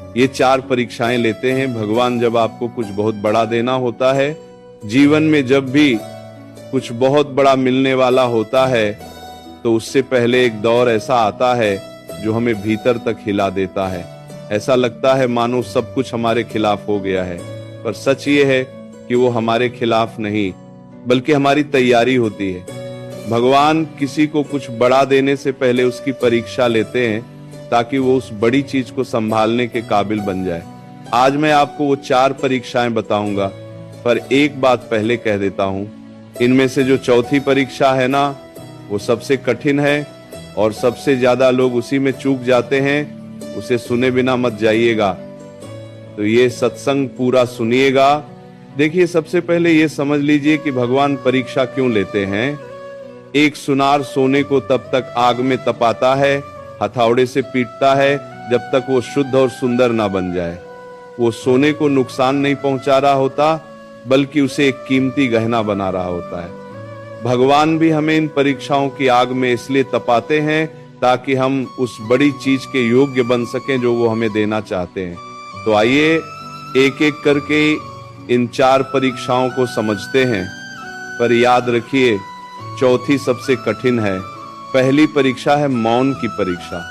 ये 4 परीक्षाएं लेते हैं भगवान जब आपको कुछ बहुत बड़ा देना होता है। जीवन में जब भी कुछ बहुत बड़ा मिलने वाला होता है तो उससे पहले एक दौर ऐसा आता है जो हमें भीतर तक हिला देता है। ऐसा लगता है मानो सब कुछ हमारे खिलाफ हो गया है, पर सच ये है कि वो हमारे खिलाफ नहीं बल्कि हमारी तैयारी होती है। भगवान किसी को कुछ बड़ा देने से पहले उसकी परीक्षा लेते हैं ताकि वो उस बड़ी चीज को संभालने के काबिल बन जाए। आज मैं आपको वो 4 परीक्षाएं बताऊंगा, पर एक बात पहले कह देता हूं, इनमें से जो चौथी परीक्षा है ना, वो सबसे कठिन है और सबसे ज्यादा लोग उसी में चूक जाते हैं। उसे सुने बिना मत जाइएगा, तो ये सत्संग पूरा सुनिएगा। देखिए, सबसे पहले ये समझ लीजिए कि भगवान परीक्षा क्यों लेते हैं। एक सुनार सोने को तब तक आग में तपाता है, हथौड़े से पीटता है, जब तक वो शुद्ध और सुंदर ना बन जाए। वो सोने को नुकसान नहीं पहुंचा रहा होता, बल्कि उसे एक कीमती गहना बना रहा होता है। भगवान भी हमें इन परीक्षाओं की आग में इसलिए तपाते हैं ताकि हम उस बड़ी चीज के योग्य बन सकें जो वो हमें देना चाहते हैं। तो आइए एक एक करके इन 4 परीक्षाओं को समझते हैं, पर याद रखिए चौथी सबसे कठिन है। पहली परीक्षा है मौन की परीक्षा,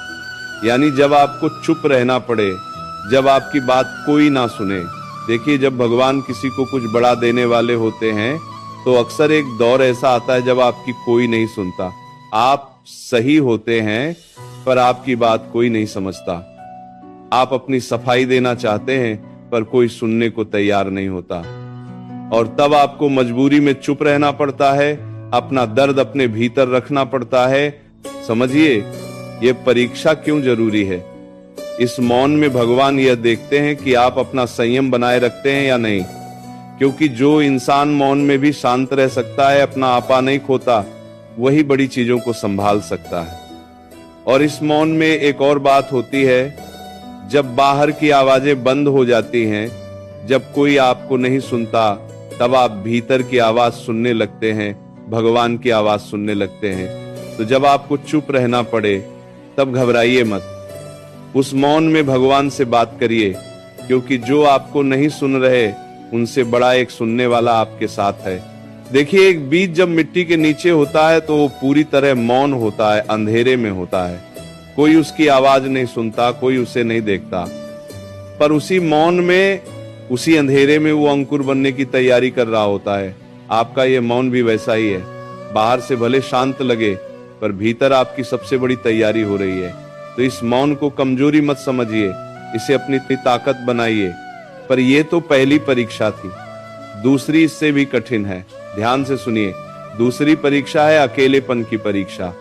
यानी जब आपको चुप रहना पड़े, जब आपकी बात कोई ना सुने। देखिए, जब भगवान किसी को कुछ बड़ा देने वाले होते हैं तो अक्सर एक दौर ऐसा आता है जब आपकी कोई नहीं सुनता। आप सही होते हैं पर आपकी बात कोई नहीं समझता। आप अपनी सफाई देना चाहते हैं पर कोई सुनने को तैयार नहीं होता, और तब आपको मजबूरी में चुप रहना पड़ता है, अपना दर्द अपने भीतर रखना पड़ता है। समझिए ये परीक्षा क्यों जरूरी है। इस मौन में भगवान यह देखते हैं कि आप अपना संयम बनाए रखते हैं या नहीं, क्योंकि जो इंसान मौन में भी शांत रह सकता है, अपना आपा नहीं खोता, वही बड़ी चीजों को संभाल सकता है। और इस मौन में एक और बात होती है, जब बाहर की आवाजें बंद हो जाती हैं, जब कोई आपको नहीं सुनता, तब आप भीतर की आवाज सुनने लगते हैं, भगवान की आवाज सुनने लगते हैं। तो जब आपको चुप रहना पड़े तब घबराइए मत, उस मौन में भगवान से बात करिए, क्योंकि जो आपको नहीं सुन रहे उनसे बड़ा एक सुनने वाला आपके साथ है। देखिए, एक बीज जब मिट्टी के नीचे होता है तो वो पूरी तरह मौन होता है, अंधेरे में होता है, कोई उसकी आवाज नहीं सुनता, कोई उसे नहीं देखता, पर उसी मौन में, उसी अंधेरे में वो अंकुर बनने की तैयारी कर रहा होता है। आपका ये मौन भी वैसा ही है, बाहर से भले शांत लगे पर भीतर आपकी सबसे बड़ी तैयारी हो रही है। तो इस मौन को कमजोरी मत समझिए, इसे अपनी ताकत बनाइए। पर ये तो पहली परीक्षा थी, दूसरी इससे भी कठिन है। ध्यान से सुनिए, दूसरी परीक्षा है अकेलेपन की परीक्षा,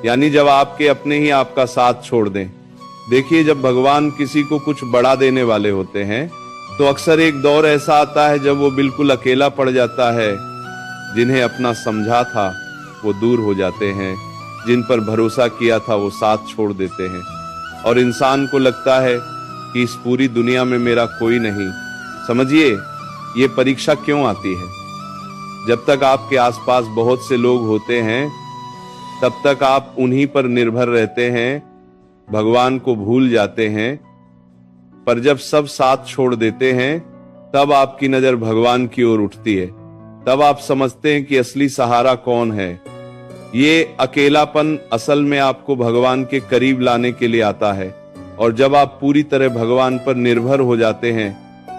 यानी जब आपके अपने ही आपका साथ छोड़ दें। देखिए, जब भगवान किसी को कुछ बड़ा देने वाले होते हैं तो अक्सर एक दौर ऐसा आता है जब वो बिल्कुल अकेला पड़ जाता है। जिन्हें अपना समझा था वो दूर हो जाते हैं, जिन पर भरोसा किया था वो साथ छोड़ देते हैं, और इंसान को लगता है कि इस पूरी दुनिया में मेरा कोई नहीं। समझिए ये परीक्षा क्यों आती है। जब तक आपके आसपास बहुत से लोग होते हैं तब तक आप उन्हीं पर निर्भर रहते हैं, भगवान को भूल जाते हैं। पर जब सब साथ छोड़ देते हैं तब आपकी नजर भगवान की ओर उठती है, तब आप समझते हैं कि असली सहारा कौन है। ये अकेलापन असल में आपको भगवान के करीब लाने के लिए आता है, और जब आप पूरी तरह भगवान पर निर्भर हो जाते हैं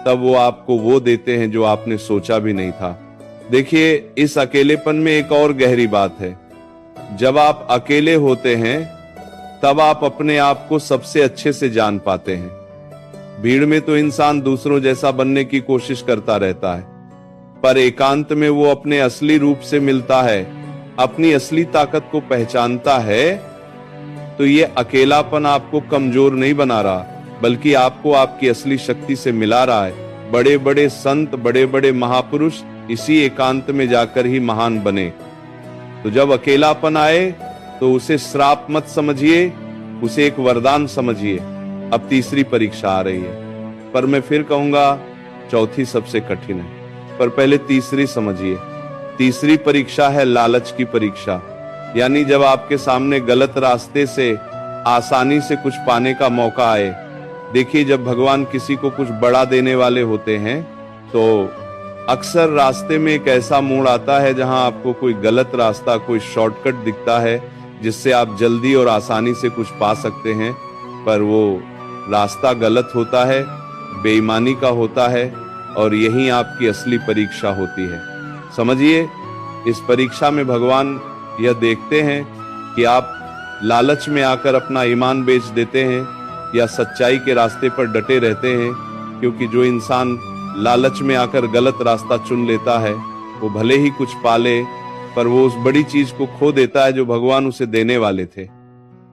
तब वो आपको वो देते हैं जो आपने सोचा भी नहीं था। देखिए, इस अकेलेपन में एक और गहरी बात है। जब आप अकेले होते हैं तब आप अपने आप को सबसे अच्छे से जान पाते हैं। भीड़ में तो इंसान दूसरों जैसा बनने की कोशिश करता रहता है, पर एकांत में वो अपने असली रूप से मिलता है, अपनी असली ताकत को पहचानता है। तो ये अकेलापन आपको कमजोर नहीं बना रहा, बल्कि आपको आपकी असली शक्ति से मिला रहा है। बड़े बड़े संत, बड़े बड़े महापुरुष इसी एकांत में जाकर ही महान बने। तो जब अकेलापन आए तो उसे श्राप मत समझिए, उसे एक वरदान समझिए। अब तीसरी परीक्षा आ रही है, पर मैं फिर कहूंगा चौथी सबसे कठिन है, पर पहले तीसरी समझिए। तीसरी परीक्षा है लालच की परीक्षा, यानी जब आपके सामने गलत रास्ते से आसानी से कुछ पाने का मौका आए देखिए, जब भगवान किसी को कुछ बड़ा देने वाले होते हैं तो अक्सर रास्ते में एक ऐसा मोड़ आता है जहां आपको कोई गलत रास्ता, कोई शॉर्टकट दिखता है जिससे आप जल्दी और आसानी से कुछ पा सकते हैं, पर वो रास्ता गलत होता है, बेईमानी का होता है, और यही आपकी असली परीक्षा होती है। समझिए, इस परीक्षा में भगवान यह देखते हैं कि आप लालच में आकर अपना ईमान बेच देते हैं या सच्चाई के रास्ते पर डटे रहते हैं, क्योंकि जो इंसान लालच में आकर गलत रास्ता चुन लेता है वो भले ही कुछ पाले, पर वो उस बड़ी चीज को खो देता है जो भगवान उसे देने वाले थे।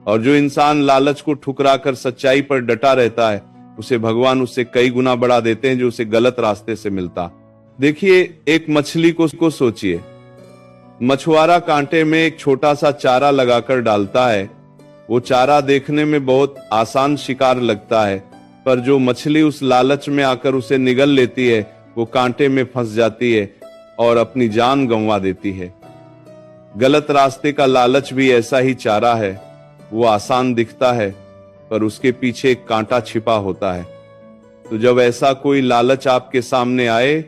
और जो इंसान लालच को ठुकरा कर सच्चाई पर डटा रहता है उसे भगवान उससे कई गुना बढ़ा देते हैं जो उसे गलत रास्ते से मिलता। देखिए, एक मछली को सोचिए, मछुआरा कांटे में एक छोटा सा चारा लगाकर डालता है। वो चारा देखने में बहुत आसान शिकार लगता है, पर जो मछली उस लालच में आकर उसे निगल लेती है वो कांटे में फंस जाती है और अपनी जान गंवा देती है। गलत रास्ते का लालच भी ऐसा ही चारा है। वो आसान दिखता है पर उसके पीछे एक कांटा छिपा होता है। तो जब ऐसा कोई लालच आपके सामने आए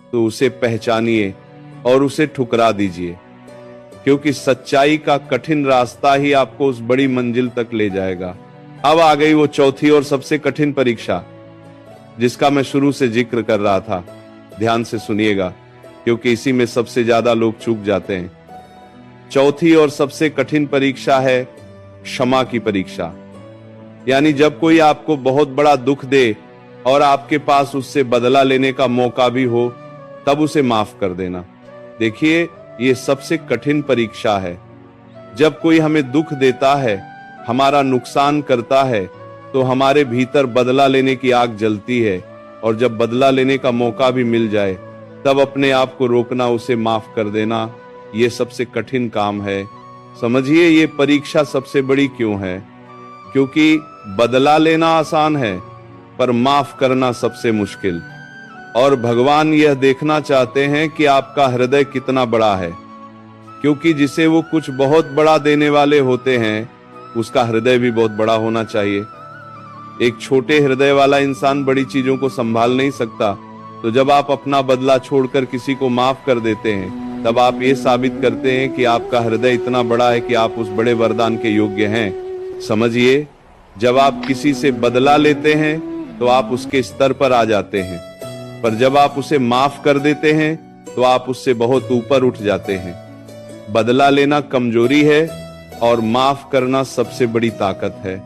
तो उसे पहचानिए और उसे ठुकरा दीजिए, क्योंकि सच्चाई का कठिन रास्ता ही आपको उस बड़ी मंजिल तक ले जाएगा। अब आ गई वो चौथी और सबसे कठिन परीक्षा जिसका मैं शुरू से जिक्र कर रहा था। ध्यान से सुनिएगा, क्योंकि इसी में सबसे ज्यादा लोग चूक जाते हैं। चौथी और सबसे कठिन परीक्षा है क्षमा की परीक्षा। यानी जब कोई आपको बहुत बड़ा दुख दे और आपके पास उससे बदला लेने का मौका भी हो, तब उसे माफ कर देना। देखिए, ये सबसे कठिन परीक्षा है। जब कोई हमें दुख देता है, हमारा नुकसान करता है, तो हमारे भीतर बदला लेने की आग जलती है, और जब बदला लेने का मौका भी मिल जाए तब अपने आप को रोकना, उसे माफ कर देना, ये सबसे कठिन काम है। समझिए, ये परीक्षा सबसे बड़ी क्यों है? क्योंकि बदला लेना आसान है पर माफ करना सबसे मुश्किल। और भगवान यह देखना चाहते हैं कि आपका हृदय कितना बड़ा है, क्योंकि जिसे वो कुछ बहुत बड़ा देने वाले होते हैं उसका हृदय भी बहुत बड़ा होना चाहिए। एक छोटे हृदय वाला इंसान बड़ी चीजों को संभाल नहीं सकता। तो जब आप अपना बदला छोड़कर किसी को माफ कर देते हैं, तब आप ये साबित करते हैं कि आपका हृदय इतना बड़ा है कि आप उस बड़े वरदान के योग्य हैं। समझिए, जब आप किसी से बदला लेते हैं तो आप उसके स्तर पर आ जाते हैं, पर जब आप उसे माफ कर देते हैं तो आप उससे बहुत ऊपर उठ जाते हैं। बदला लेना कमजोरी है और माफ करना सबसे बड़ी ताकत है,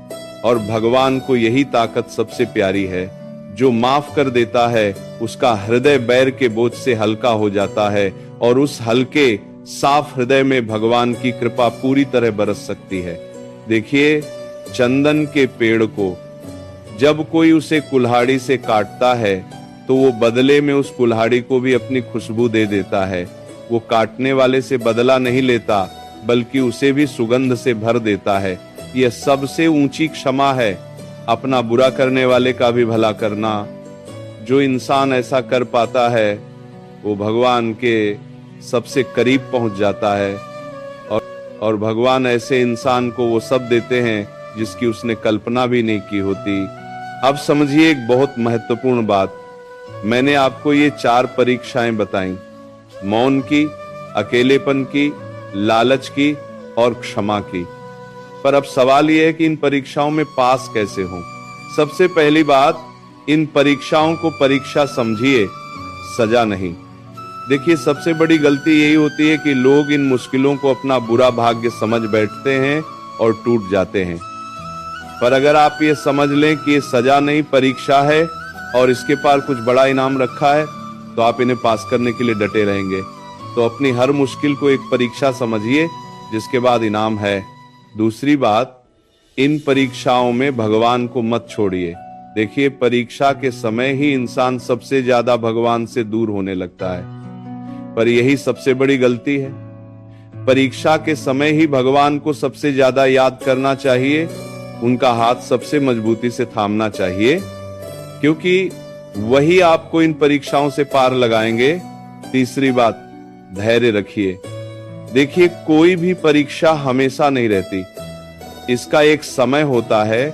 और भगवान को यही ताकत सबसे प्यारी है। जो माफ कर देता है उसका हृदय बैर के बोझ से हल्का हो जाता है, और उस हल्के साफ हृदय में भगवान की कृपा पूरी तरह बरस सकती है। देखिए, चंदन के पेड़ को जब कोई उसे कुल्हाड़ी से काटता है तो वो बदले में उस कुल्हाड़ी को भी अपनी खुशबू दे देता है। वो काटने वाले से बदला नहीं लेता, बल्कि उसे भी सुगंध से भर देता है। यह सबसे ऊंची क्षमा है, अपना बुरा करने वाले का भी भला करना। जो इंसान ऐसा कर पाता है वो भगवान के सबसे करीब पहुंच जाता है, और भगवान ऐसे इंसान को वो सब देते हैं जिसकी उसने कल्पना भी नहीं की होती। अब समझिए एक बहुत महत्वपूर्ण बात, मैंने आपको ये 4 परीक्षाएं बताई, मौन की, अकेलेपन की, लालच की और क्षमा की। पर अब सवाल यह है कि इन परीक्षाओं में पास कैसे हों। सबसे पहली बात, इन परीक्षाओं को परीक्षा समझिए, सजा नहीं। देखिए, सबसे बड़ी गलती यही होती है कि लोग इन मुश्किलों को अपना बुरा भाग्य समझ बैठते हैं और टूट जाते हैं। पर अगर आप ये समझ लें कि ये सजा नहीं, परीक्षा है और इसके पार कुछ बड़ा इनाम रखा है, तो आप इन्हें पास करने के लिए डटे रहेंगे। तो अपनी हर मुश्किल को एक परीक्षा समझिए जिसके बाद इनाम है। दूसरी बात, इन परीक्षाओं में भगवान को मत छोड़िए। देखिए, परीक्षा के समय ही इंसान सबसे ज्यादा भगवान से दूर होने लगता है, पर यही सबसे बड़ी गलती है। परीक्षा के समय ही भगवान को सबसे ज्यादा याद करना चाहिए, उनका हाथ सबसे मजबूती से थामना चाहिए, क्योंकि वही आपको इन परीक्षाओं से पार लगाएंगे। तीसरी बात, धैर्य रखिए। देखिए, कोई भी परीक्षा हमेशा नहीं रहती, इसका एक समय होता है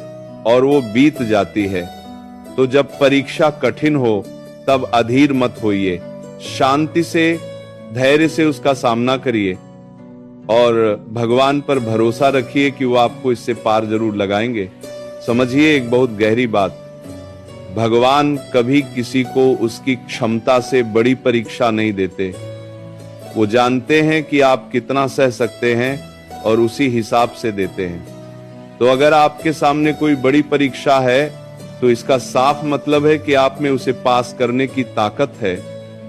और वो बीत जाती है। तो जब परीक्षा कठिन हो तब अधीर मत होइए, शांति से धैर्य से उसका सामना करिए और भगवान पर भरोसा रखिए कि वो आपको इससे पार जरूर लगाएंगे। समझिए एक बहुत गहरी बात, भगवान कभी किसी को उसकी क्षमता से बड़ी परीक्षा नहीं देते। वो जानते हैं कि आप कितना सह सकते हैं और उसी हिसाब से देते हैं। तो अगर आपके सामने कोई बड़ी परीक्षा है तो इसका साफ मतलब है कि आप में उसे पास करने की ताकत है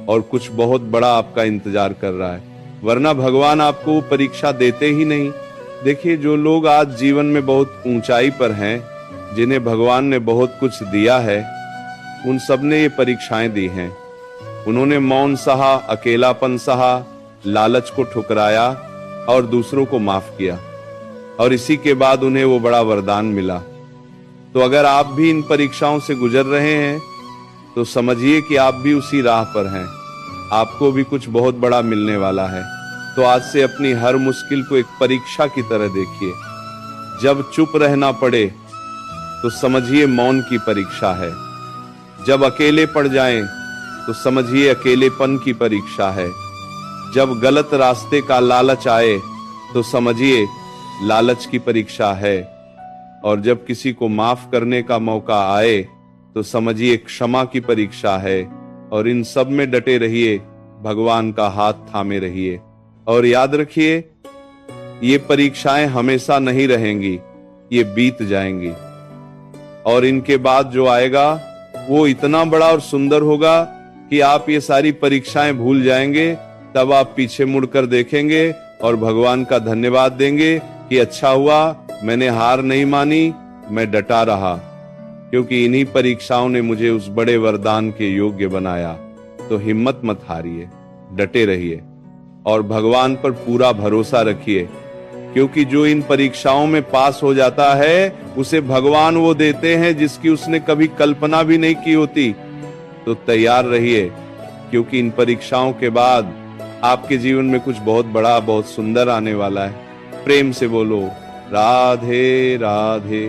और कुछ बहुत बड़ा आपका इंतजार कर रहा है, वरना भगवान आपको वो परीक्षा देते ही नहीं। देखिए, जो लोग आज जीवन में बहुत ऊंचाई पर हैं, जिन्हें भगवान ने बहुत कुछ दिया है, उन सब ने ये परीक्षाएं दी हैं। उन्होंने मौन सहा, अकेलापन सहा, लालच को ठुकराया और दूसरों को माफ किया, और इसी के बाद उन्हें वो बड़ा वरदान मिला। तो अगर आप भी इन परीक्षाओं से गुजर रहे हैं तो समझिए कि आप भी उसी राह पर हैं, आपको भी कुछ बहुत बड़ा मिलने वाला है। तो आज से अपनी हर मुश्किल को एक परीक्षा की तरह देखिए। जब चुप रहना पड़े तो समझिए मौन की परीक्षा है, जब अकेले पड़ जाएं तो समझिए अकेलेपन की परीक्षा है, जब गलत रास्ते का लालच आए तो समझिए लालच की परीक्षा है, और जब किसी को माफ करने का मौका आए तो समझिए क्षमा की परीक्षा है। और इन सब में डटे रहिए, भगवान का हाथ थामे रहिए और याद रखिए, ये परीक्षाएं हमेशा नहीं रहेंगी, ये बीत जाएंगी और इनके बाद जो आएगा वो इतना बड़ा और सुंदर होगा कि आप ये सारी परीक्षाएं भूल जाएंगे। तब आप पीछे मुड़कर देखेंगे और भगवान का धन्यवाद देंगे कि अच्छा हुआ मैंने हार नहीं मानी, मैं डटा रहा, क्योंकि इन्हीं परीक्षाओं ने मुझे उस बड़े वरदान के योग्य बनाया। तो हिम्मत मत हारिए, डटे रहिए और भगवान पर पूरा भरोसा रखिए, क्योंकि जो इन परीक्षाओं में पास हो जाता है उसे भगवान वो देते हैं जिसकी उसने कभी कल्पना भी नहीं की होती। तो तैयार रहिए, क्योंकि इन परीक्षाओं के बाद आपके जीवन में कुछ बहुत बड़ा, बहुत सुंदर आने वाला है। प्रेम से बोलो राधे राधे।